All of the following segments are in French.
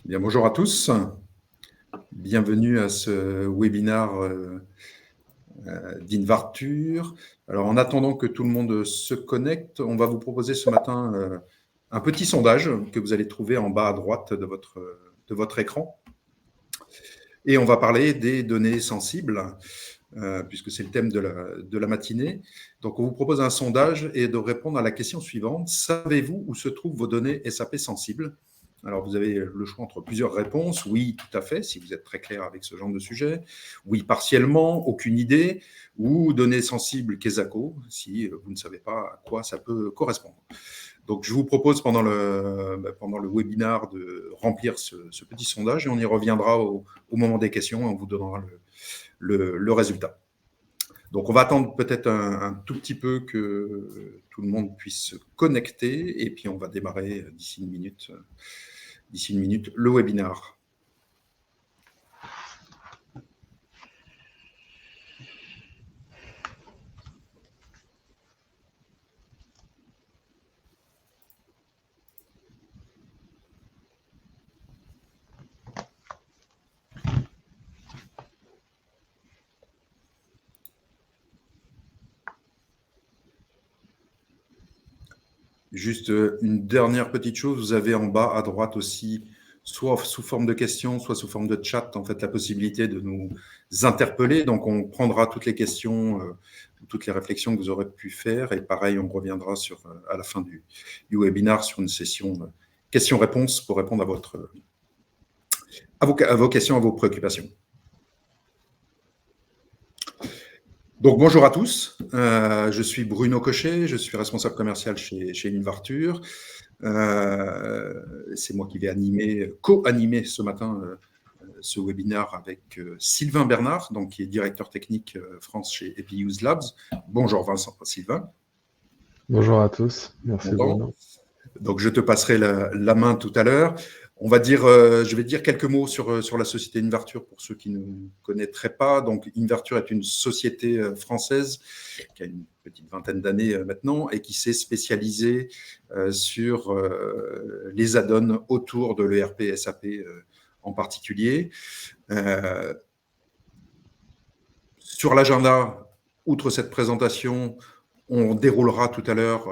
Bien, bonjour à tous. Bienvenue à ce webinaire d'Invarture. Alors, en attendant que tout le monde se connecte, on va vous proposer ce matin un petit sondage que vous allez trouver en bas à droite de votre écran. Et on va parler des données sensibles, puisque c'est le thème de la matinée. Donc, on vous propose un sondage et de répondre à la question suivante. Savez-vous où se trouvent vos données SAP sensibles ? Alors, vous avez le choix entre plusieurs réponses. Oui, tout à fait, si vous êtes très clair avec ce genre de sujet. Oui, partiellement, aucune idée. Ou données sensibles Kesako, si vous ne savez pas à quoi ça peut correspondre. Donc, je vous propose pendant le webinaire de remplir ce petit sondage et on y reviendra au moment des questions et on vous donnera le résultat. Donc, on va attendre peut-être un tout petit peu que tout le monde puisse se connecter et puis on va démarrer d'ici une minute le webinaire. Juste une dernière petite chose, vous avez en bas à droite aussi, soit sous forme de questions, soit sous forme de chat, en fait, la possibilité de nous interpeller. Donc, on prendra toutes les questions, toutes les réflexions que vous aurez pu faire. Et pareil, on reviendra à la fin du webinaire sur une session questions-réponses pour répondre à vos questions, à vos préoccupations. Donc, bonjour à tous. Je suis Bruno Cochet, je suis responsable commercial chez Invarture. C'est moi qui vais co-animer ce matin ce webinaire avec Sylvain Bernard, donc, qui est directeur technique France chez EPUse Labs. Bonjour Sylvain. Bonjour à tous, merci Bruno. Donc, je te passerai la main tout à l'heure. Je vais dire quelques mots sur la société Invarture pour ceux qui ne connaîtraient pas. Donc, Invarture est une société française qui a une petite vingtaine d'années maintenant et qui s'est spécialisée sur les add-ons autour de l'ERP SAP en particulier. Sur l'agenda, outre cette présentation, on déroulera tout à l'heure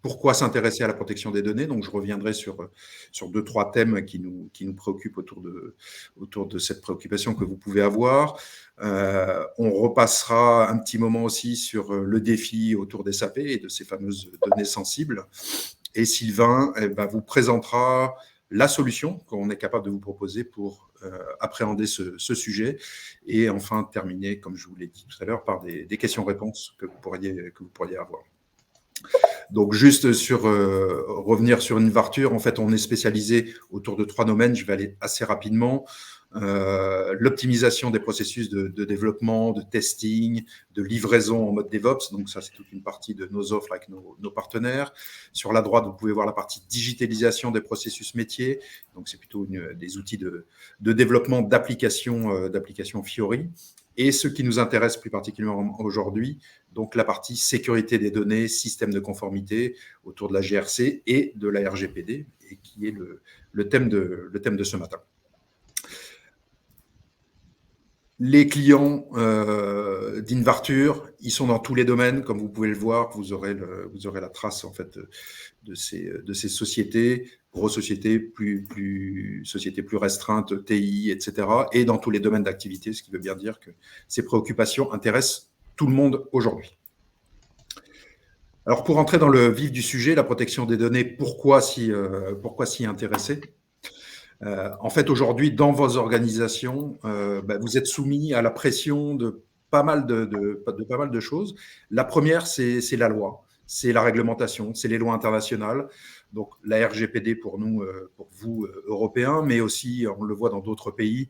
pourquoi s'intéresser à la protection des données. Donc, je reviendrai sur 2-3 thèmes qui nous préoccupent autour de cette préoccupation que vous pouvez avoir. On repassera un petit moment aussi sur le défi autour des SAP et de ces fameuses données sensibles. Et Sylvain vous présentera la solution qu'on est capable de vous proposer pour appréhender ce sujet et enfin terminer, comme je vous l'ai dit tout à l'heure, par des questions-réponses que vous pourriez avoir. Donc, juste revenir sur Invarture, en fait, on est spécialisé autour de 3 domaines. Je vais aller assez rapidement. L'optimisation des processus de développement, de testing, de livraison en mode DevOps. Donc, ça, c'est toute une partie de nos offres avec nos partenaires. Sur la droite, vous pouvez voir la partie digitalisation des processus métiers. Donc, c'est plutôt des outils de développement d'applications Fiori. Et ce qui nous intéresse plus particulièrement aujourd'hui, donc la partie sécurité des données, système de conformité autour de la GRC et de la RGPD, et qui est le thème de ce matin. Les clients d'Invarture, ils sont dans tous les domaines, comme vous pouvez le voir. Vous aurez la trace en fait de ces sociétés, grosses sociétés, sociétés plus restreintes, TI, etc. Et dans tous les domaines d'activité, ce qui veut bien dire que ces préoccupations intéressent tout le monde aujourd'hui. Alors, pour entrer dans le vif du sujet, la protection des données, pourquoi s'y intéresser ? En fait, aujourd'hui, dans vos organisations, vous êtes soumis à la pression de pas mal de choses. La première, c'est la loi, c'est la réglementation, c'est les lois internationales. Donc, la RGPD pour nous, pour vous, Européens, mais aussi, on le voit dans d'autres pays,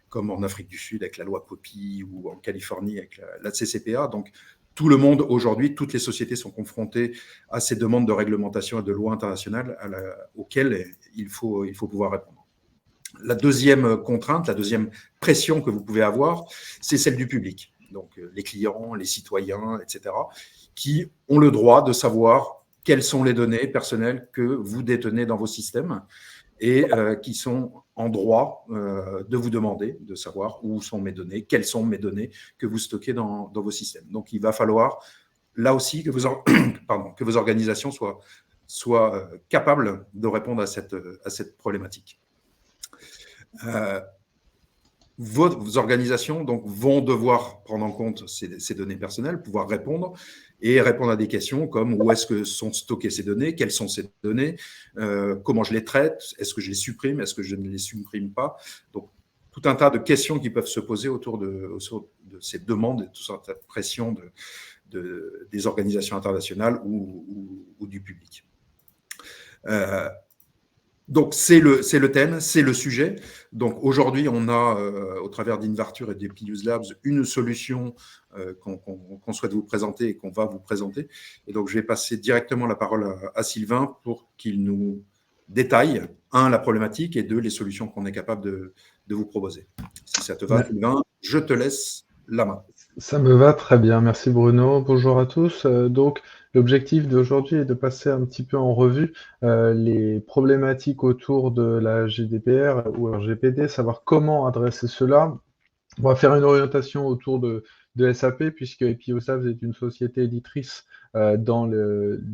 comme en Afrique du Sud avec la loi POPI ou en Californie avec la CCPA. Donc, tout le monde aujourd'hui, toutes les sociétés sont confrontées à ces demandes de réglementation et de lois internationales auxquelles il faut pouvoir répondre. La deuxième contrainte, la deuxième pression que vous pouvez avoir, c'est celle du public. Donc, les clients, les citoyens, etc., qui ont le droit de savoir quelles sont les données personnelles que vous détenez dans vos systèmes et qui sont en droit de vous demander de savoir où sont mes données, quelles sont mes données que vous stockez dans vos systèmes. Donc, il va falloir là aussi que vos organisations soient capables de répondre à cette problématique. Vos organisations donc, vont devoir prendre en compte ces données personnelles, pouvoir répondre à des questions comme où est-ce que sont stockées ces données, quelles sont ces données, comment je les traite, est-ce que je les supprime, est-ce que je ne les supprime pas. Donc, tout un tas de questions qui peuvent se poser autour de ces demandes et toute cette pression des organisations internationales ou du public. Donc, c'est le thème, c'est le sujet. Donc, aujourd'hui, on a, au travers d'Invarture et des Plius Labs, une solution qu'on souhaite vous présenter et qu'on va vous présenter. Et donc, je vais passer directement la parole à Sylvain pour qu'il nous détaille, la problématique et deux, les solutions qu'on est capable de vous proposer. Si ça te va, Sylvain, je te laisse la main. Ça me va très bien, merci Bruno. Bonjour à tous. Donc, l'objectif d'aujourd'hui est de passer un petit peu en revue les problématiques autour de la GDPR ou RGPD, savoir comment adresser cela. On va faire une orientation autour de SAP, puisque Epiosav est une société éditrice dans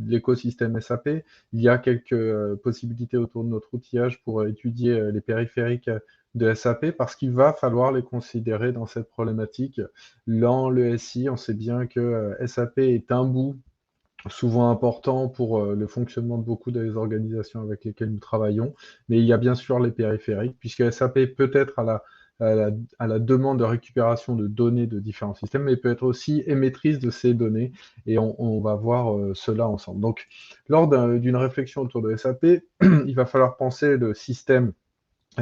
l'écosystème SAP. Il y a quelques possibilités autour de notre outillage pour étudier les périphériques de SAP, parce qu'il va falloir les considérer dans cette problématique. Dans le SI, on sait bien que SAP est un bout souvent important pour le fonctionnement de beaucoup des organisations avec lesquelles nous travaillons, mais il y a bien sûr les périphériques, puisque SAP peut être à la demande de récupération de données de différents systèmes, mais peut être aussi émettrice de ces données, et on va voir cela ensemble. Donc, lors d'une réflexion autour de SAP, il va falloir penser le système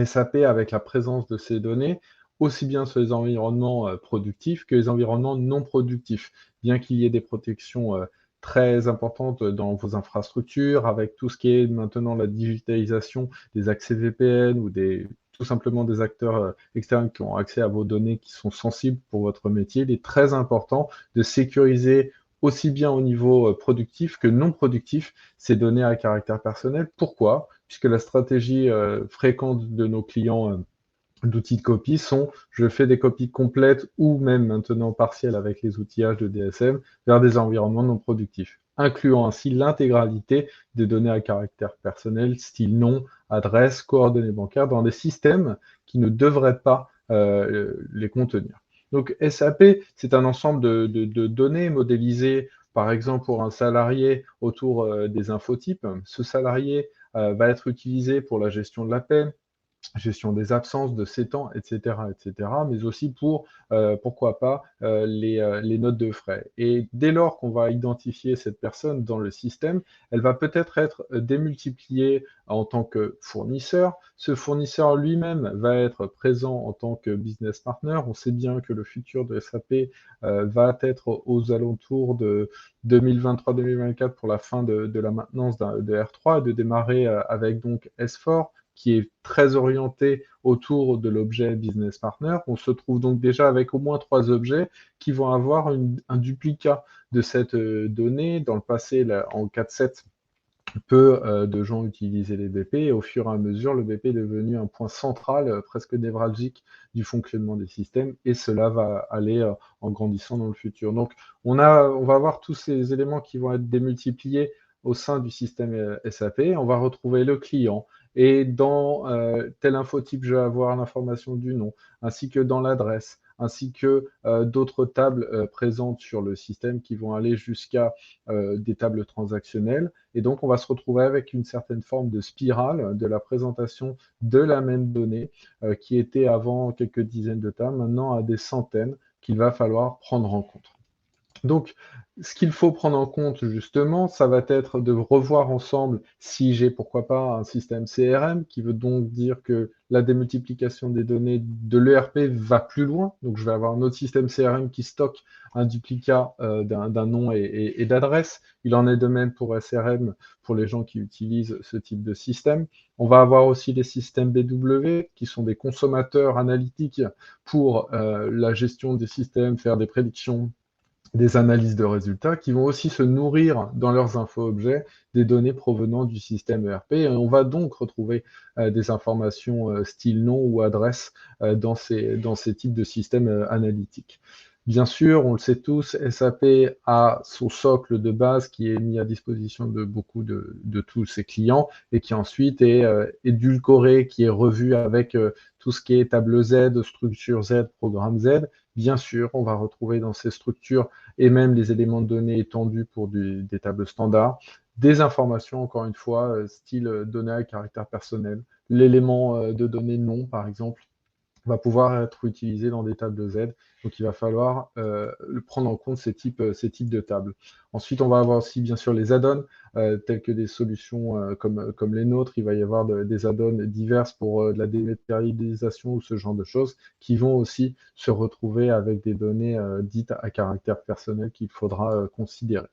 SAP avec la présence de ces données, aussi bien sur les environnements productifs que les environnements non productifs, bien qu'il y ait des protections très importantes dans vos infrastructures, avec tout ce qui est maintenant la digitalisation des accès VPN ou tout simplement des acteurs externes qui ont accès à vos données qui sont sensibles pour votre métier. Il est très important de sécuriser aussi bien au niveau productif que non productif ces données à caractère personnel. Pourquoi ? Puisque la stratégie fréquente de nos clients d'outils de copie sont je fais des copies complètes ou même maintenant partielles avec les outillages de DSM vers des environnements non productifs, incluant ainsi l'intégralité des données à caractère personnel, style nom, adresse, coordonnées bancaires, dans des systèmes qui ne devraient pas les contenir. Donc SAP, c'est un ensemble de données modélisées, par exemple pour un salarié autour des infotypes. Ce salarié va être utilisé pour la gestion de la paie, gestion des absences, de ses temps, etc., mais aussi pour, pourquoi pas, les notes de frais. Et dès lors qu'on va identifier cette personne dans le système, elle va peut-être être démultipliée en tant que fournisseur. Ce fournisseur lui-même va être présent en tant que business partner. On sait bien que le futur de SAP va être aux alentours de 2023-2024 pour la fin de la maintenance de R3 et de démarrer avec donc S4, qui est très orienté autour de l'objet business partner. On se trouve donc déjà avec au moins 3 objets qui vont avoir un duplicat de cette donnée. Dans le passé, là, en 4.7, peu de gens utilisaient les BP, et au fur et à mesure, le BP est devenu un point central, presque névralgique du fonctionnement des systèmes, et cela va aller en grandissant dans le futur. Donc, on va avoir tous ces éléments qui vont être démultipliés au sein du système SAP. On va retrouver le client, et dans tel infotype, je vais avoir l'information du nom, ainsi que dans l'adresse, ainsi que d'autres tables présentes sur le système qui vont aller jusqu'à des tables transactionnelles. Et donc, on va se retrouver avec une certaine forme de spirale de la présentation de la même donnée qui était avant quelques dizaines de tables, maintenant à des centaines qu'il va falloir prendre en compte. Donc, ce qu'il faut prendre en compte, justement, ça va être de revoir ensemble si j'ai, pourquoi pas, un système CRM, qui veut donc dire que la démultiplication des données de l'ERP va plus loin. Donc, je vais avoir un autre système CRM qui stocke un duplicat d'un nom et d'adresse. Il en est de même pour SRM, pour les gens qui utilisent ce type de système. On va avoir aussi les systèmes BW, qui sont des consommateurs analytiques pour la gestion des systèmes, faire des prédictions, des analyses de résultats qui vont aussi se nourrir dans leurs info-objets des données provenant du système ERP. Et on va donc retrouver des informations style nom ou adresse dans ces types de systèmes analytiques. Bien sûr, on le sait tous, SAP a son socle de base qui est mis à disposition de beaucoup de tous ses clients et qui ensuite est édulcoré, qui est revu avec tout ce qui est table Z, structure Z, programme Z. Bien sûr, on va retrouver dans ces structures et même les éléments de données étendus pour des tables standards, des informations, encore une fois, style données à caractère personnel. L'élément de données nom, par exemple, va pouvoir être utilisé dans des tables Z. Donc, il va falloir prendre en compte ces types de tables. Ensuite, on va avoir aussi, bien sûr, les add-ons, tels que des solutions comme les nôtres. Il va y avoir des add-ons diverses pour de la dématérialisation ou ce genre de choses qui vont aussi se retrouver avec des données dites à caractère personnel qu'il faudra considérer.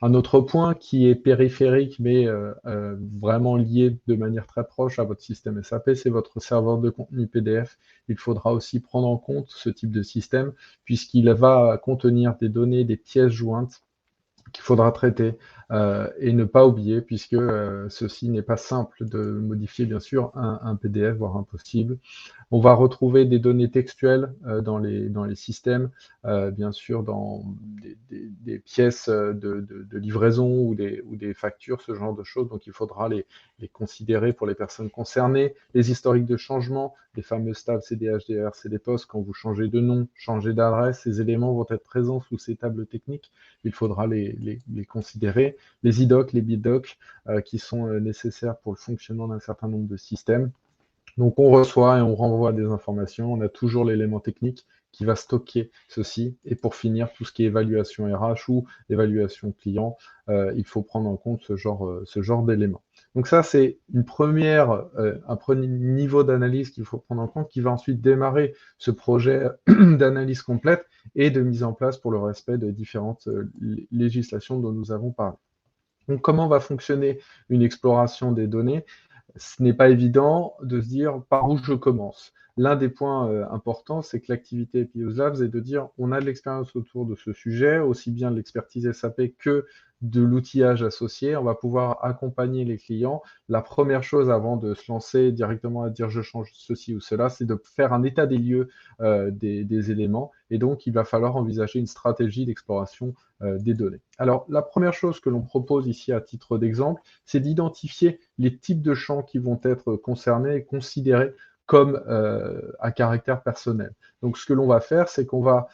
Un autre point qui est périphérique, mais vraiment lié de manière très proche à votre système SAP, c'est votre serveur de contenu PDF. Il faudra aussi prendre en compte ce type de système, puisqu'il va contenir des données, des pièces jointes qu'il faudra traiter et ne pas oublier, puisque ceci n'est pas simple de modifier, bien sûr, un PDF, voire impossible. On va retrouver des données textuelles dans les systèmes, bien sûr dans des pièces de livraison ou des factures, ce genre de choses. Donc il faudra les considérer pour les personnes concernées. Les historiques de changement, les fameux tables CDHDR, CDPOS, quand vous changez de nom, changez d'adresse, ces éléments vont être présents sous ces tables techniques. Il faudra les considérer. Les IDOC, les BitDoc, qui sont nécessaires pour le fonctionnement d'un certain nombre de systèmes. Donc on reçoit et on renvoie des informations, on a toujours l'élément technique qui va stocker ceci. Et pour finir, tout ce qui est évaluation RH ou évaluation client, il faut prendre en compte ce genre d'éléments. Donc ça, c'est un premier niveau d'analyse qu'il faut prendre en compte, qui va ensuite démarrer ce projet d'analyse complète et de mise en place pour le respect de différentes législations dont nous avons parlé. Donc comment va fonctionner une exploration des données? Ce n'est pas évident de se dire par où je commence. L'un des points importants, c'est que l'activité Epicus Labs est de dire on a de l'expérience autour de ce sujet, aussi bien de l'expertise SAP que de l'outillage associé. On va pouvoir accompagner les clients. La première chose avant de se lancer directement à dire je change ceci ou cela, c'est de faire un état des lieux des éléments. Et donc, il va falloir envisager une stratégie d'exploration des données. Alors, la première chose que l'on propose ici à titre d'exemple, c'est d'identifier les types de champs qui vont être concernés et considérés comme à caractère personnel. Donc, ce que l'on va faire, c'est qu'on va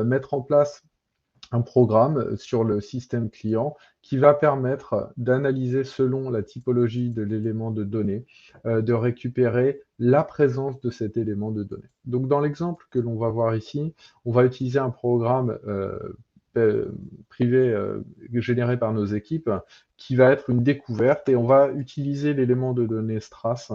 mettre en place un programme sur le système client qui va permettre d'analyser selon la typologie de l'élément de données, de récupérer la présence de cet élément de données. Donc dans l'exemple que l'on va voir ici, on va utiliser un programme privé généré par nos équipes qui va être une découverte et on va utiliser l'élément de données Strass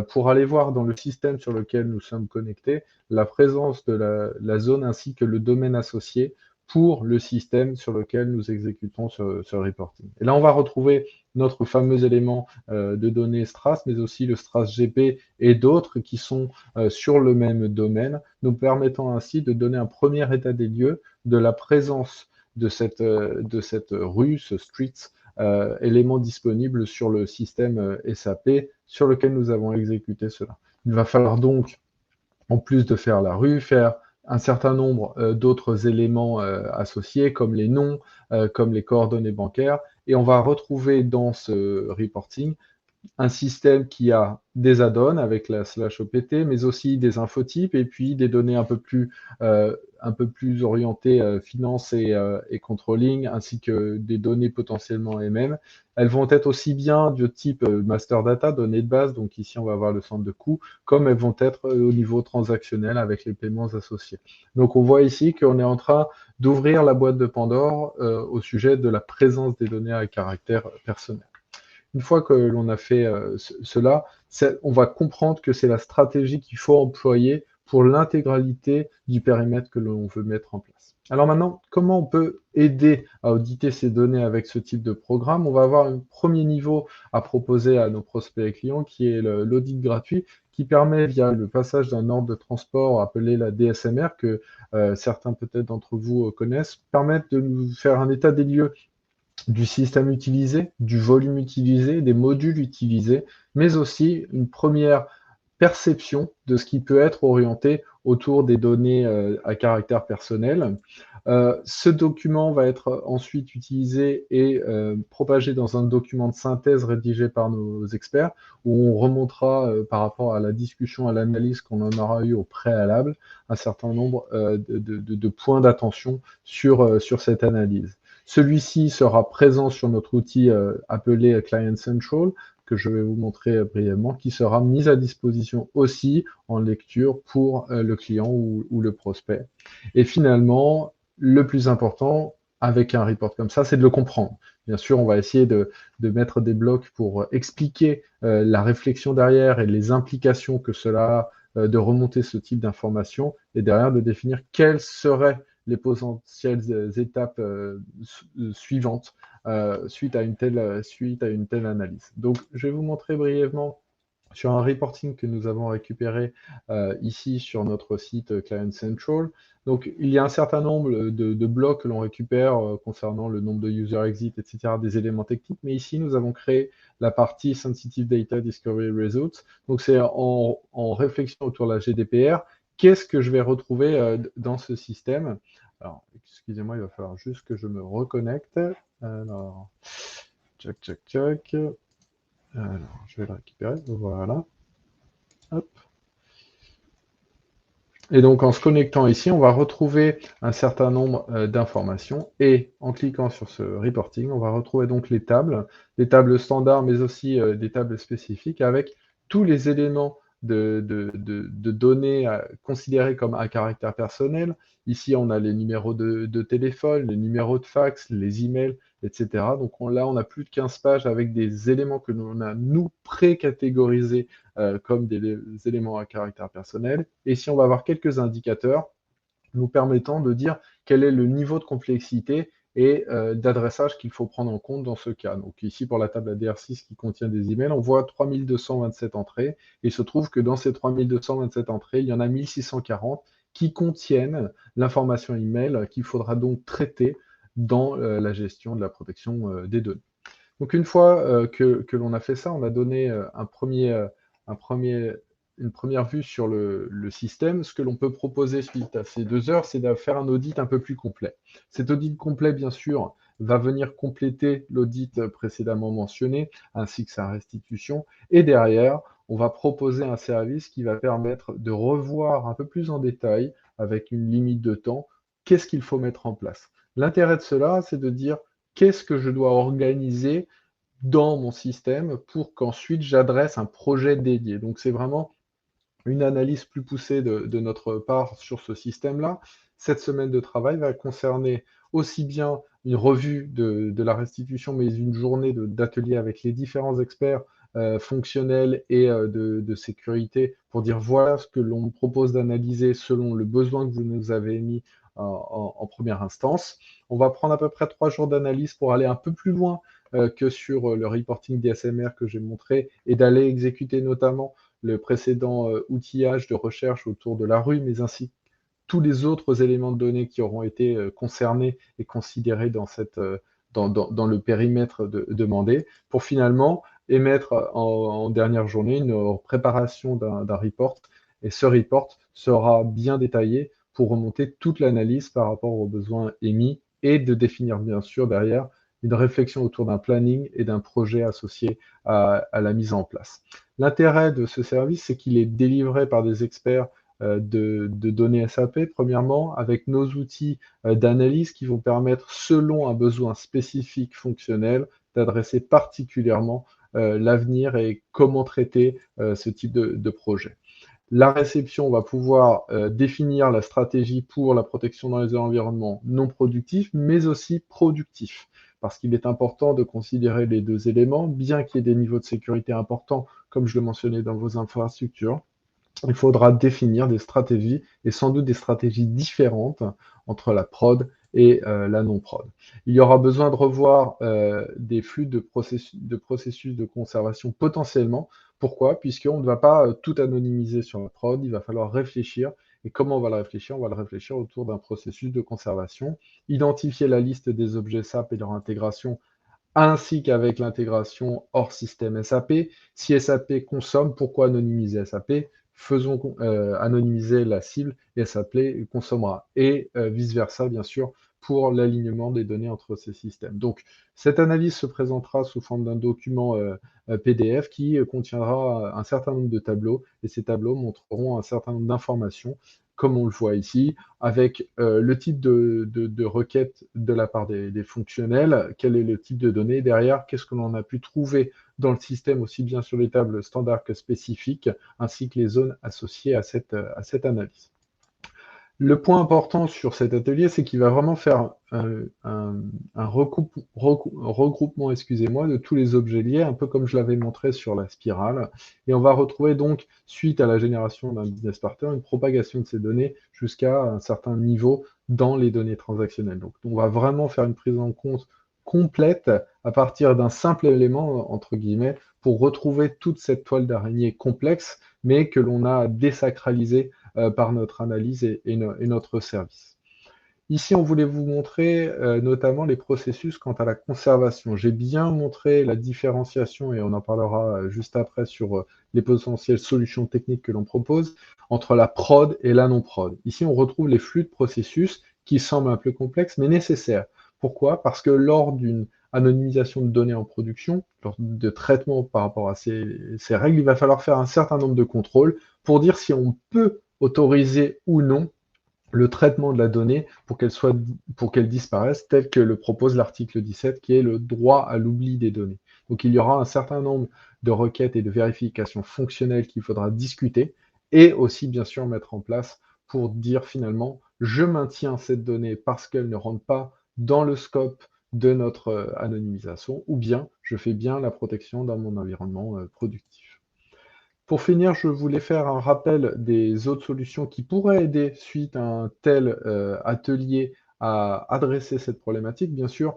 pour aller voir dans le système sur lequel nous sommes connectés la présence de la zone ainsi que le domaine associé pour le système sur lequel nous exécutons ce reporting. Et là, on va retrouver notre fameux élément de données Strass, mais aussi le Strass GP et d'autres qui sont sur le même domaine, nous permettant ainsi de donner un premier état des lieux de la présence de cette rue, ce street, élément disponible sur le système SAP sur lequel nous avons exécuté cela. Il va falloir donc, en plus de faire la rue, faire un certain nombre d'autres éléments associés, comme les noms, comme les coordonnées bancaires, et on va retrouver dans ce reporting un système qui a des add-ons avec la /opt, mais aussi des infotypes et puis des données un peu plus orientées finance et controlling, ainsi que des données potentiellement MM. Elles vont être aussi bien de type master data, données de base, donc ici on va avoir le centre de coût, comme elles vont être au niveau transactionnel avec les paiements associés. Donc on voit ici qu'on est en train d'ouvrir la boîte de Pandore au sujet de la présence des données à caractère personnel. Une fois que l'on a fait cela, on va comprendre que c'est la stratégie qu'il faut employer pour l'intégralité du périmètre que l'on veut mettre en place. Alors maintenant, comment on peut aider à auditer ces données avec ce type de programme? On va avoir un premier niveau à proposer à nos prospects et clients qui est l'audit gratuit qui permet, via le passage d'un ordre de transport appelé la DSMR, que certains peut-être d'entre vous connaissent, permettre de nous faire un état des lieux du système utilisé, du volume utilisé, des modules utilisés, mais aussi une première perception de ce qui peut être orienté autour des données à caractère personnel. Ce document va être ensuite utilisé et propagé dans un document de synthèse rédigé par nos experts, où on remontera par rapport à la discussion, à l'analyse qu'on en aura eu au préalable, un certain nombre de points d'attention sur cette analyse. Celui-ci sera présent sur notre outil appelé Client Central, que je vais vous montrer brièvement, qui sera mis à disposition aussi en lecture pour le client ou le prospect. Et finalement, le plus important avec un report comme ça, c'est de le comprendre. Bien sûr, on va essayer de mettre des blocs pour expliquer la réflexion derrière et les implications que cela a de remonter ce type d'informations et derrière de définir quelles seraient les potentielles étapes suivantes suite à une telle analyse. Donc, je vais vous montrer brièvement sur un reporting que nous avons récupéré ici sur notre site Client Central. Donc, il y a un certain nombre de blocs que l'on récupère concernant le nombre de user exit, etc., des éléments techniques. Mais ici, nous avons créé la partie Sensitive Data Discovery Results. Donc, c'est en réflexion autour de la GDPR. Qu'est-ce que je vais retrouver dans ce système? Alors, excusez-moi, il va falloir juste que je me reconnecte. Alors, tchac. Alors, je vais le récupérer. Voilà. Hop. Et donc, en se connectant ici, on va retrouver un certain nombre d'informations. Et en cliquant sur ce reporting, on va retrouver donc les tables standards, mais aussi des tables spécifiques avec tous les éléments de données considérés comme à caractère personnel. Ici, on a les numéros de téléphone, les numéros de fax, les emails, etc. Donc là, on a plus de 15 pages avec des éléments que l'on a, nous, pré-catégorisés comme des éléments à caractère personnel. Et si on va avoir quelques indicateurs nous permettant de dire quel est le niveau de complexité et d'adressage qu'il faut prendre en compte dans ce cas. Donc ici, pour la table ADR6 qui contient des emails, on voit 3227 entrées. Et il se trouve que dans ces 3227 entrées, il y en a 1640 qui contiennent l'information email qu'il faudra donc traiter dans la gestion de la protection des données. Donc une fois que l'on a fait ça, on a donné une première vue sur le système. Ce que l'on peut proposer suite à ces 2 heures, c'est de faire un audit un peu plus complet. Cet audit complet, bien sûr, va venir compléter l'audit précédemment mentionné, ainsi que sa restitution. Et derrière, on va proposer un service qui va permettre de revoir un peu plus en détail, avec une limite de temps, qu'est-ce qu'il faut mettre en place. L'intérêt de cela, c'est de dire qu'est-ce que je dois organiser dans mon système pour qu'ensuite j'adresse un projet dédié. Donc c'est vraiment une analyse plus poussée de notre part sur ce système-là. Cette semaine de travail va concerner aussi bien une revue de la restitution, mais une journée d'atelier avec les différents experts fonctionnels et de sécurité pour dire voilà ce que l'on propose d'analyser selon le besoin que vous nous avez émis en première instance. On va prendre à peu près 3 jours d'analyse pour aller un peu plus loin que sur le reporting DSMR que j'ai montré et d'aller exécuter notamment le précédent outillage de recherche autour de la rue, mais ainsi tous les autres éléments de données qui auront été concernés et considérés dans le périmètre demandé, pour finalement émettre en dernière journée une préparation d'un report. Et ce report sera bien détaillé pour remonter toute l'analyse par rapport aux besoins émis et de définir bien sûr derrière une réflexion autour d'un planning et d'un projet associé à la mise en place. L'intérêt de ce service, c'est qu'il est délivré par des experts de données SAP, premièrement, avec nos outils d'analyse qui vont permettre, selon un besoin spécifique fonctionnel, d'adresser particulièrement l'avenir et comment traiter ce type de projet. La réception va pouvoir définir la stratégie pour la protection dans les environnements non productifs, mais aussi productifs. Parce qu'il est important de considérer les 2 éléments, bien qu'il y ait des niveaux de sécurité importants, comme je le mentionnais dans vos infrastructures. il faudra définir des stratégies et sans doute des stratégies différentes entre la prod et la non-prod. Il y aura besoin de revoir des flux processus de conservation potentiellement. Pourquoi? Puisqu'on ne va pas tout anonymiser sur la prod, il va falloir réfléchir. Et comment on va le réfléchir? On va le réfléchir autour d'un processus de conservation, identifier la liste des objets SAP et leur intégration ainsi qu'avec l'intégration hors système SAP. Si SAP consomme, pourquoi anonymiser SAP? Faisons anonymiser la cible et SAP consommera. Et vice-versa, bien sûr, pour l'alignement des données entre ces systèmes. Donc, cette analyse se présentera sous forme d'un document PDF qui contiendra un certain nombre de tableaux, et ces tableaux montreront un certain nombre d'informations, comme on le voit ici, avec le type de requête de la part des fonctionnels, quel est le type de données derrière, qu'est-ce que l'on a pu trouver dans le système, aussi bien sur les tables standards que spécifiques, ainsi que les zones associées à cette analyse. Le point important sur cet atelier, c'est qu'il va vraiment faire un regroupement, excusez-moi, de tous les objets liés, un peu comme je l'avais montré sur la spirale. Et on va retrouver donc, suite à la génération d'un business partner, une propagation de ces données jusqu'à un certain niveau dans les données transactionnelles. Donc, on va vraiment faire une prise en compte complète à partir d'un simple élément, entre guillemets, pour retrouver toute cette toile d'araignée complexe, mais que l'on a désacralisée par notre analyse et notre service. Ici, on voulait vous montrer notamment les processus quant à la conservation. J'ai bien montré la différenciation, et on en parlera juste après sur les potentielles solutions techniques que l'on propose, entre la prod et la non-prod. Ici, on retrouve les flux de processus qui semblent un peu complexes, mais nécessaires. Pourquoi? Parce que lors d'une anonymisation de données en production, lors de traitement par rapport à ces règles, il va falloir faire un certain nombre de contrôles pour dire si on peut autoriser ou non le traitement de la donnée pour qu'elle disparaisse, tel que le propose l'article 17, qui est le droit à l'oubli des données. Donc il y aura un certain nombre de requêtes et de vérifications fonctionnelles qu'il faudra discuter et aussi bien sûr mettre en place pour dire finalement je maintiens cette donnée parce qu'elle ne rentre pas dans le scope de notre anonymisation, ou bien je fais bien la protection dans mon environnement productif. Pour finir, je voulais faire un rappel des autres solutions qui pourraient aider suite à un tel atelier à adresser cette problématique. Bien sûr,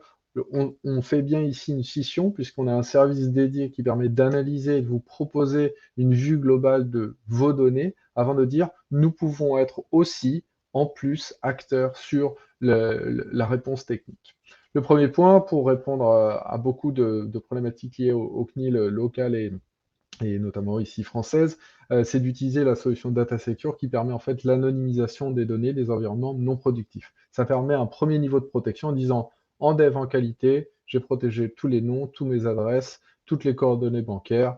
on fait bien ici une scission puisqu'on a un service dédié qui permet d'analyser et de vous proposer une vue globale de vos données avant de dire nous pouvons être aussi en plus acteurs sur la réponse technique. Le premier point, pour répondre à beaucoup de problématiques liées au CNIL local et notamment ici française, c'est d'utiliser la solution Data Secure qui permet en fait l'anonymisation des données des environnements non productifs. Ça permet un premier niveau de protection en disant en dev en qualité, j'ai protégé tous les noms, toutes mes adresses, toutes les coordonnées bancaires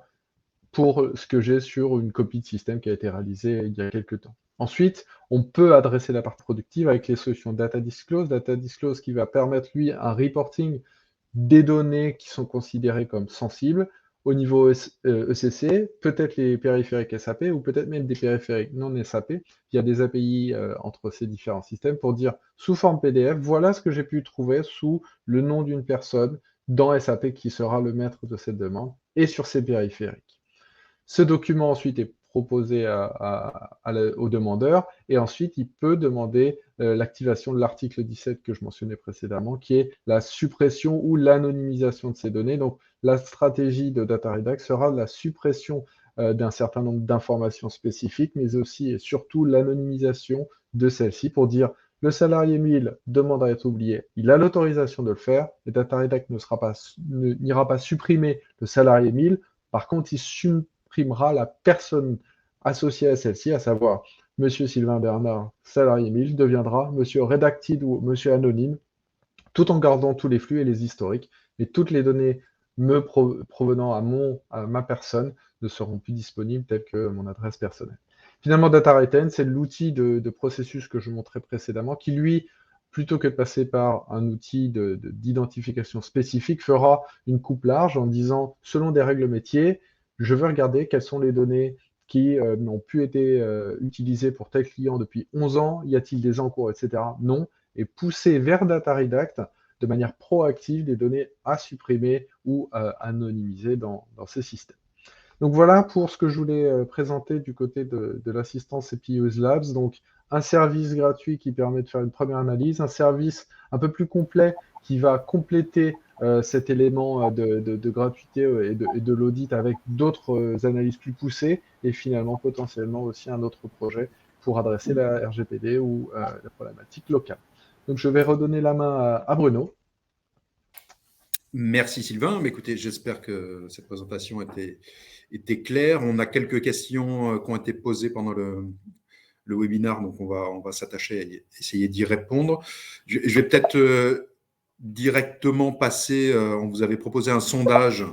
pour ce que j'ai sur une copie de système qui a été réalisée il y a quelques temps. Ensuite, on peut adresser la partie productive avec les solutions Data Disclose qui va permettre lui un reporting des données qui sont considérées comme sensibles au niveau ECC, peut-être les périphériques SAP ou peut-être même des périphériques non SAP. Il y a des API entre ces différents systèmes pour dire sous forme PDF, voilà ce que j'ai pu trouver sous le nom d'une personne dans SAP qui sera le maître de cette demande et sur ces périphériques. Ce document ensuite est proposé au demandeur et ensuite il peut demander l'activation de l'article 17 que je mentionnais précédemment, qui est la suppression ou l'anonymisation de ces données. Donc la stratégie de DataRedact sera la suppression d'un certain nombre d'informations spécifiques, mais aussi et surtout l'anonymisation de celles-ci pour dire le salarié 1000 demande à être oublié, il a l'autorisation de le faire, et DataRedact n'ira pas supprimer le salarié 1000, par contre il supprimera la personne associée à celle-ci, à savoir Monsieur Sylvain Bernard, salarié 1000, deviendra Monsieur Redacted ou Monsieur Anonyme, tout en gardant tous les flux et les historiques. Mais toutes les données provenant à ma personne ne seront plus disponibles telles que mon adresse personnelle. Finalement, Data Retain, c'est l'outil de processus que je montrais précédemment qui, lui, plutôt que de passer par un outil d'identification spécifique, fera une coupe large en disant, selon des règles métiers, je veux regarder quelles sont les données qui n'ont plus été utilisées pour tel client depuis 11 ans, y a-t-il des encours, etc. Non, et pousser vers DataRedact de manière proactive des données à supprimer ou à anonymiser dans ces systèmes. Donc voilà pour ce que je voulais présenter du côté de l'assistance CPUs Labs. Donc un service gratuit qui permet de faire une première analyse, un service un peu plus complet qui va compléter cet élément de gratuité et de l'audit avec d'autres analyses plus poussées et finalement potentiellement aussi un autre projet pour adresser la RGPD ou la problématique locale. Donc je vais redonner la main à Bruno. Merci Sylvain. Mais écoutez, j'espère que cette présentation était claire. On a quelques questions qui ont été posées pendant le webinaire, donc on va s'attacher à essayer d'y répondre. Je vais peut-être directement passer, on vous avait proposé un sondage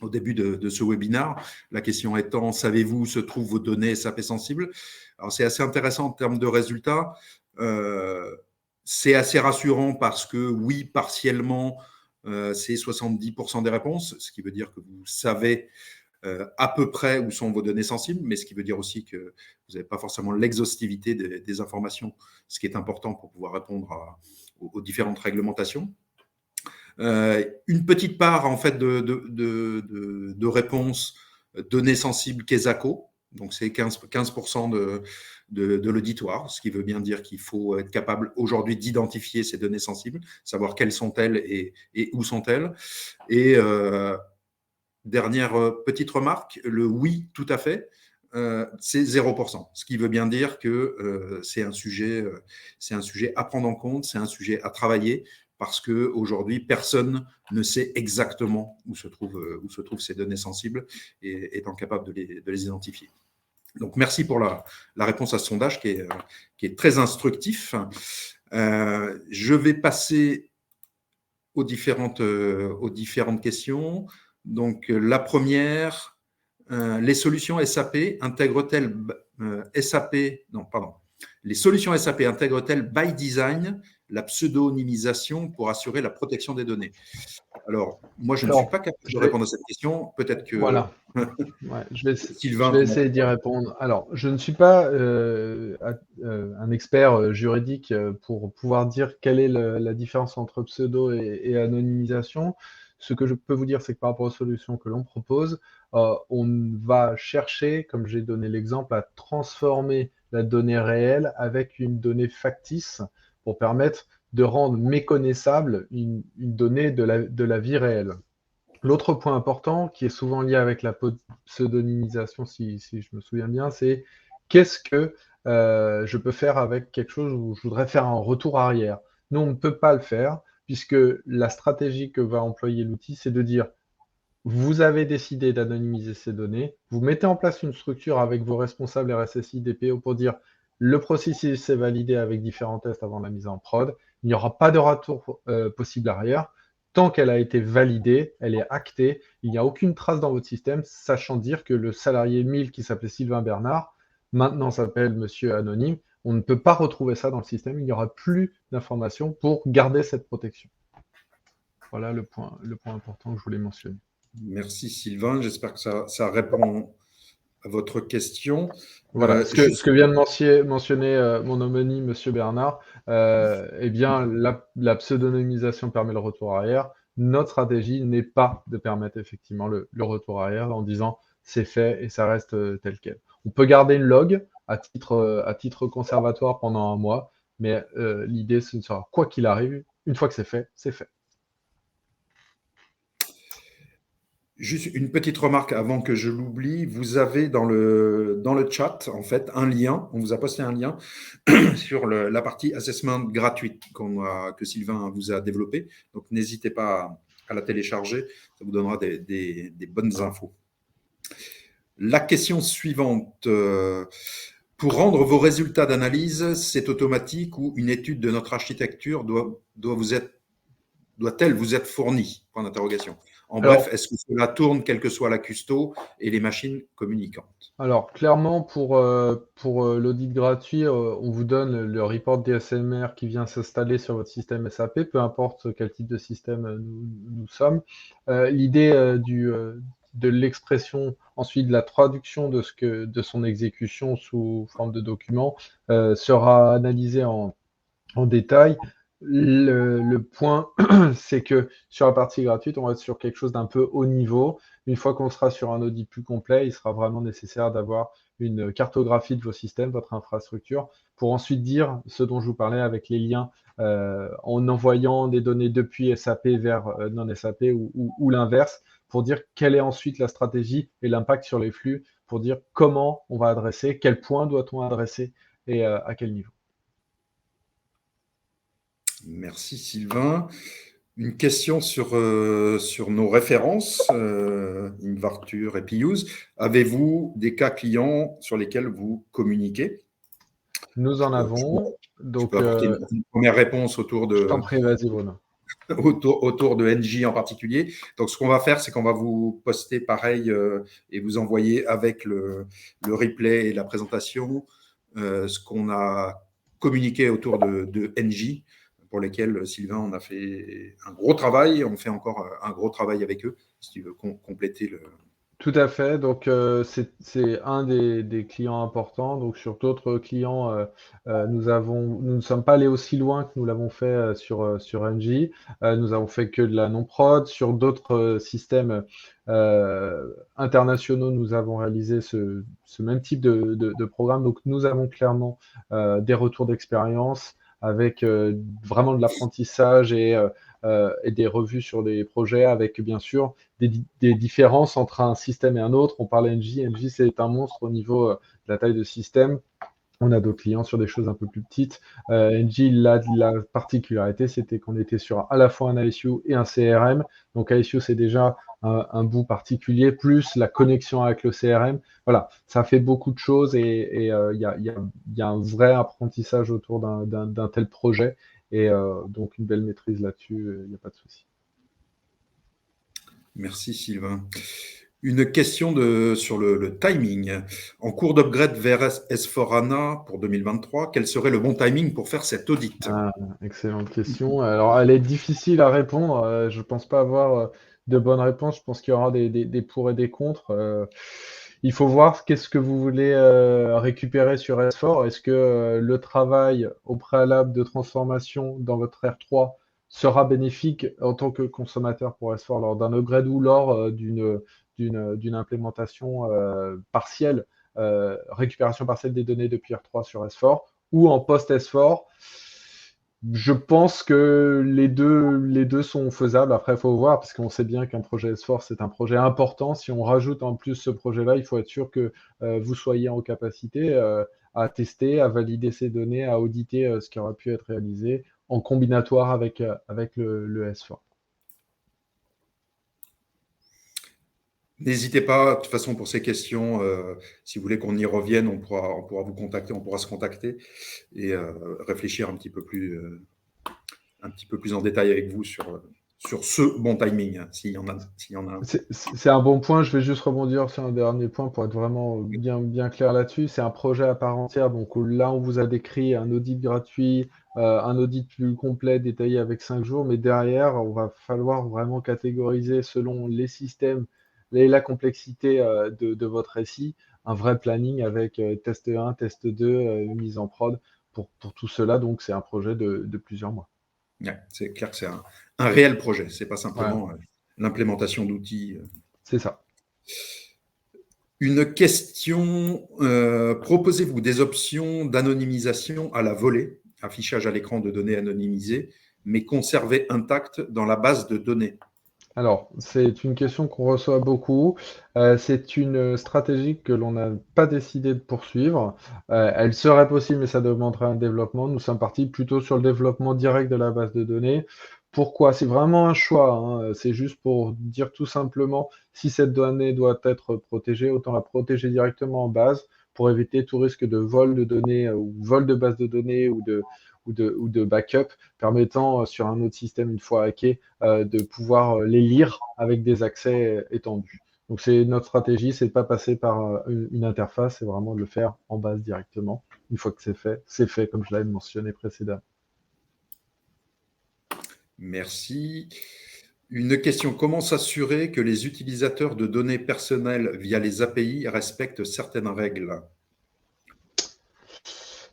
au début de ce webinaire. La question étant, savez-vous où se trouvent vos données SAP sensibles? Alors c'est assez intéressant en termes de résultats. C'est assez rassurant parce que oui, partiellement, c'est 70% des réponses, ce qui veut dire que vous savez à peu près où sont vos données sensibles, mais ce qui veut dire aussi que vous n'avez pas forcément l'exhaustivité des informations, ce qui est important pour pouvoir répondre aux différentes réglementations. Une petite part en fait de réponses données sensibles qu'ESACO, donc c'est 15% de l'auditoire, ce qui veut bien dire qu'il faut être capable aujourd'hui d'identifier ces données sensibles, savoir quelles sont-elles et où sont-elles. Et dernière petite remarque, le oui, tout à fait, c'est 0%, ce qui veut bien dire que c'est un sujet à prendre en compte, c'est un sujet à travailler, parce qu'aujourd'hui, personne ne sait exactement où se trouvent ces données sensibles et étant capable de les identifier. Donc, merci pour la réponse à ce sondage qui est très instructif. Je vais passer aux différentes questions. Donc, la première, les solutions SAP intègrent-elles les solutions SAP intègrent-elles by design la pseudonymisation pour assurer la protection des données? Alors, moi, je ne suis pas capable de répondre à cette question. Peut-être que Voilà. Ouais, je Sylvain. vais essayer d'y répondre. Alors, je ne suis pas un expert juridique pour pouvoir dire quelle est la différence entre pseudo et anonymisation. Ce que je peux vous dire, c'est que par rapport aux solutions que l'on propose, on va chercher, comme j'ai donné l'exemple, à transformer la donnée réelle avec une donnée factice pour permettre de rendre méconnaissable une donnée de la vie réelle. L'autre point important, qui est souvent lié avec la pseudonymisation, si je me souviens bien, c'est qu'est-ce que je peux faire avec quelque chose où je voudrais faire un retour arrière. Nous, on ne peut pas le faire, puisque la stratégie que va employer l'outil, c'est de dire, vous avez décidé d'anonymiser ces données, vous mettez en place une structure avec vos responsables RSSI, DPO pour dire, le processus est validé avec différents tests avant la mise en prod, il n'y aura pas de retour possible arrière. Tant qu'elle a été validée, elle est actée, il n'y a aucune trace dans votre système, sachant dire que le salarié 1000 qui s'appelait Sylvain Bernard, maintenant s'appelle Monsieur Anonyme. On ne peut pas retrouver ça dans le système, il n'y aura plus d'informations pour garder cette protection. Voilà le point important que je voulais mentionner. Merci Sylvain, j'espère que ça répond à votre question. Voilà, ce que vient de mentionner mon homonyme, Monsieur Bernard, eh bien, la pseudonymisation permet le retour arrière. Notre stratégie n'est pas de permettre effectivement le retour arrière en disant c'est fait et ça reste tel quel. On peut garder une log à titre conservatoire pendant un mois, mais l'idée, ce sera quoi qu'il arrive, une fois que c'est fait, c'est fait. Juste une petite remarque avant que je l'oublie. Vous avez dans le chat, en fait, un lien. On vous a posté un lien sur la partie assessment gratuite que Sylvain vous a développé. Donc, n'hésitez pas à la télécharger. Ça vous donnera des bonnes infos. La question suivante. Pour rendre vos résultats d'analyse, c'est automatique ou une étude de notre architecture doit-elle vous être fournie? Point d'interrogation. En bref, est-ce que cela tourne quelle que soit la custo et les machines communicantes? Alors, clairement, pour l'audit gratuit, on vous donne le report DSMR qui vient s'installer sur votre système SAP, peu importe quel type de système nous sommes. L'idée de l'expression, ensuite de la traduction de son exécution sous forme de document, sera analysée en détail. Le point, c'est que sur la partie gratuite, on va être sur quelque chose d'un peu haut niveau. Une fois qu'on sera sur un audit plus complet, il sera vraiment nécessaire d'avoir une cartographie de vos systèmes, votre infrastructure, pour ensuite dire ce dont je vous parlais avec les liens en envoyant des données depuis SAP vers non SAP ou l'inverse, pour dire quelle est ensuite la stratégie et l'impact sur les flux, pour dire comment on va adresser, quel point doit-on adresser et à quel niveau. Merci Sylvain. Une question sur nos références, Invarture et Piuse. Avez-vous des cas clients sur lesquels vous communiquez? Nous en avons, Je peux donc apporter une première réponse je t'en prie, vas-y Bruno. autour de NJ en particulier. Donc, ce qu'on va faire, c'est qu'on va vous poster pareil et vous envoyer avec le replay et la présentation ce qu'on a communiqué autour de NJ, pour lesquels, Sylvain, on a fait un gros travail. On fait encore un gros travail avec eux, si tu veux compléter le. Tout à fait. Donc, c'est un des clients importants. Donc, sur d'autres clients, nous ne sommes pas allés aussi loin que nous l'avons fait sur NJ. Nous avons fait que de la non-prod. Sur d'autres systèmes internationaux, nous avons réalisé ce même type de programme. Donc, nous avons clairement des retours d'expérience avec vraiment de l'apprentissage et des revues sur les projets, avec bien sûr des différences entre un système et un autre. On parle NJ, NJ c'est un monstre au niveau de la taille de système. On a d'autres clients sur des choses un peu plus petites. NJ, la particularité, c'était qu'on était sur à la fois un ISU et un CRM. Donc ISU, c'est déjà un bout particulier, plus la connexion avec le CRM. Voilà, ça fait beaucoup de choses et y a un vrai apprentissage autour d'un tel projet. Et donc une belle maîtrise là-dessus, il n'y a pas de souci. Merci Sylvain. Une question sur le timing. En cours d'upgrade vers S4HANA pour 2023, quel serait le bon timing pour faire cet audit? Ah, excellente question. Alors, elle est difficile à répondre. Je pense pas avoir de bonnes réponses. Je pense qu'il y aura des pour et des contre. Il faut voir qu'est-ce que vous voulez récupérer sur S4. Est-ce que le travail au préalable de transformation dans votre R3 sera bénéfique en tant que consommateur pour S4 lors d'un upgrade ou lors d'une implémentation partielle, récupération partielle des données depuis R3 sur S4 ou en post S4? Je pense que les deux sont faisables. Après, il faut voir, parce qu'on sait bien qu'un projet S4, c'est un projet important. Si on rajoute en plus ce projet-là, il faut être sûr que vous soyez en capacité à tester, à valider ces données, à auditer ce qui aura pu être réalisé en combinatoire avec le S4. N'hésitez pas, de toute façon, pour ces questions, si vous voulez qu'on y revienne, on pourra vous contacter, on pourra se contacter et réfléchir un petit peu plus en détail avec vous sur ce bon timing, hein, s'il y en a un. C'est un bon point. Je vais juste rebondir sur un dernier point pour être vraiment bien clair là-dessus. C'est un projet à part entière. Donc là, on vous a décrit un audit gratuit, un audit plus complet, détaillé avec 5 jours. Mais derrière, on va falloir vraiment catégoriser selon les systèmes et la complexité de votre récit, un vrai planning avec test 1, test 2, mise en prod pour tout cela. Donc c'est un projet de plusieurs mois. Ouais, c'est clair que c'est un réel projet, c'est pas Voilà, simplement l'implémentation d'outils. c'est ça. Une question, proposez-vous des options d'anonymisation à la volée, affichage à l'écran de données anonymisées, mais conservées intactes dans la base de données? Alors, c'est une question qu'on reçoit beaucoup. C'est une stratégie que l'on n'a pas décidé de poursuivre. Elle serait possible, mais ça demanderait un développement. Nous sommes partis plutôt sur le développement direct de la base de données. Pourquoi? C'est vraiment un choix, hein. C'est juste pour dire tout simplement si cette donnée doit être protégée, autant la protéger directement en base pour éviter tout risque de vol de données ou vol de base de données ou de backup permettant sur un autre système, une fois hacké, de pouvoir les lire avec des accès étendus. Donc c'est notre stratégie, c'est de pas passer par une interface, c'est vraiment de le faire en base directement. Une fois que c'est fait comme je l'avais mentionné précédemment. Merci. Une question, comment s'assurer que les utilisateurs de données personnelles via les API respectent certaines règles?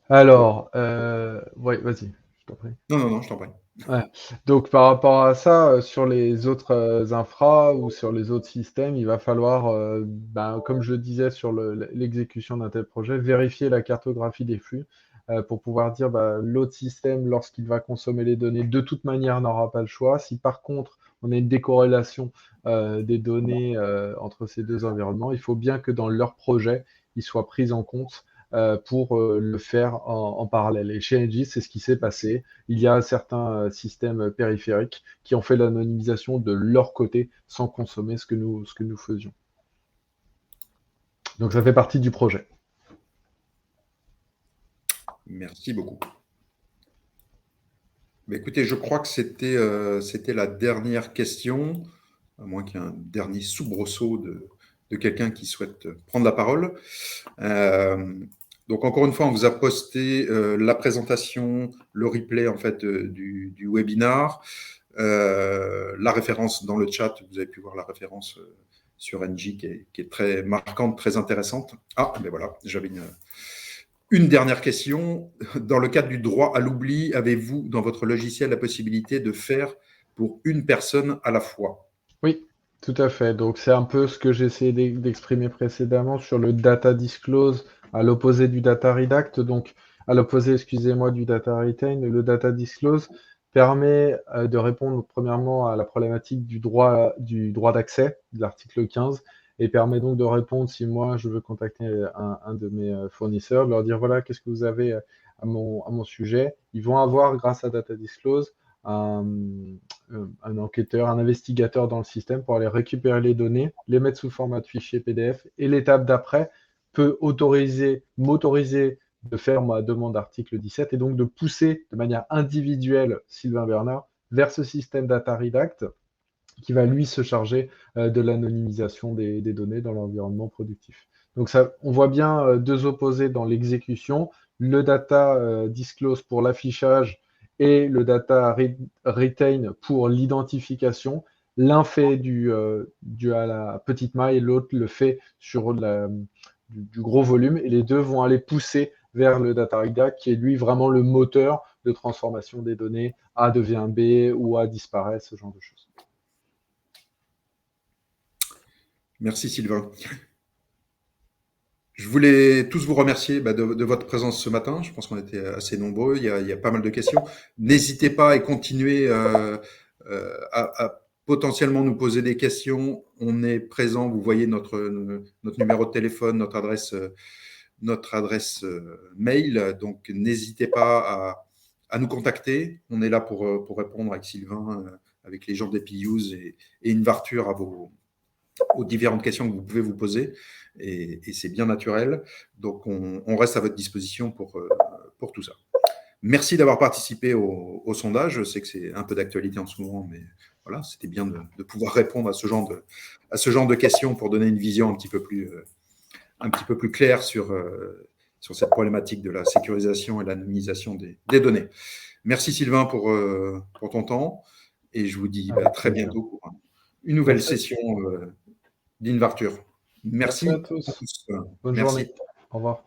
Alors, ouais, vas-y. Je t'en prie. Non, non, non, je t'en prie. Ouais. Donc par rapport à ça, sur les autres, infras ou sur les autres systèmes, il va falloir, ben, comme je le disais sur l'exécution d'un tel projet, vérifier la cartographie des flux, pour pouvoir dire, bah, l'autre système, lorsqu'il va consommer les données, de toute manière, n'aura pas le choix. Si par contre, on a une décorrélation, des données, entre ces 2 environnements, il faut bien que dans leur projet, ils soient pris en compte, pour, le faire en parallèle. Et chez Engie, c'est ce qui s'est passé. Il y a certains systèmes périphériques qui ont fait l'anonymisation de leur côté sans consommer ce que nous faisions. Donc ça fait partie du projet. Merci beaucoup. Mais écoutez, je crois que c'était la dernière question, à moins qu'il y ait un dernier soubresaut de quelqu'un qui souhaite prendre la parole. Donc encore une fois, on vous a posté la présentation, le replay en fait du webinar, la référence dans le chat. Vous avez pu voir la référence sur NJ qui est très marquante, très intéressante. Ah, mais voilà, j'avais une dernière question. Dans le cadre du droit à l'oubli, avez-vous dans votre logiciel la possibilité de faire pour une personne à la fois? Oui, tout à fait. Donc c'est un peu ce que j'ai essayé d'exprimer précédemment sur le data disclose à l'opposé du data redact. Donc à l'opposé, excusez-moi, du data retain, le data disclose permet de répondre premièrement à la problématique du droit d'accès de l'article 15 et permet donc de répondre si moi je veux contacter un de mes fournisseurs, de leur dire voilà, qu'est-ce que vous avez à mon sujet. Ils vont avoir, grâce à data disclose, un, un enquêteur, un investigateur dans le système pour aller récupérer les données, les mettre sous format de fichier PDF, et l'étape d'après peut m'autoriser de faire ma demande d'article 17 et donc de pousser de manière individuelle Sylvain Bernard vers ce système Data Redact qui va lui se charger de l'anonymisation des données dans l'environnement productif. Donc ça, on voit bien deux opposés dans l'exécution, le data disclose pour l'affichage et le data retain pour l'identification. L'un fait du à la petite maille et l'autre le fait sur du gros volume et les deux vont aller pousser vers le data redact qui est lui vraiment le moteur de transformation des données. A devient B ou A disparaît, ce genre de choses. Merci Sylvain. Je voulais tous vous remercier de votre présence ce matin. Je pense qu'on était assez nombreux. Il y a pas mal de questions. N'hésitez pas et continuez à potentiellement nous poser des questions. On est présent. Vous voyez notre numéro de téléphone, notre adresse mail. Donc, n'hésitez pas à nous contacter. On est là pour répondre avec Sylvain, avec les gens d'EpiUse et Invarture aux différentes questions que vous pouvez vous poser. Et c'est bien naturel. Donc, on reste à votre disposition pour tout ça. Merci d'avoir participé au sondage. Je sais que c'est un peu d'actualité en ce moment, mais voilà, c'était bien de pouvoir répondre à ce genre de questions pour donner une vision un petit peu plus claire sur cette problématique de la sécurisation et l'anonymisation des données. Merci Sylvain pour ton temps et je vous dis à très bientôt pour une nouvelle session d'Invarture. Merci à à tous. tous. Bonne Merci. journée. Au revoir.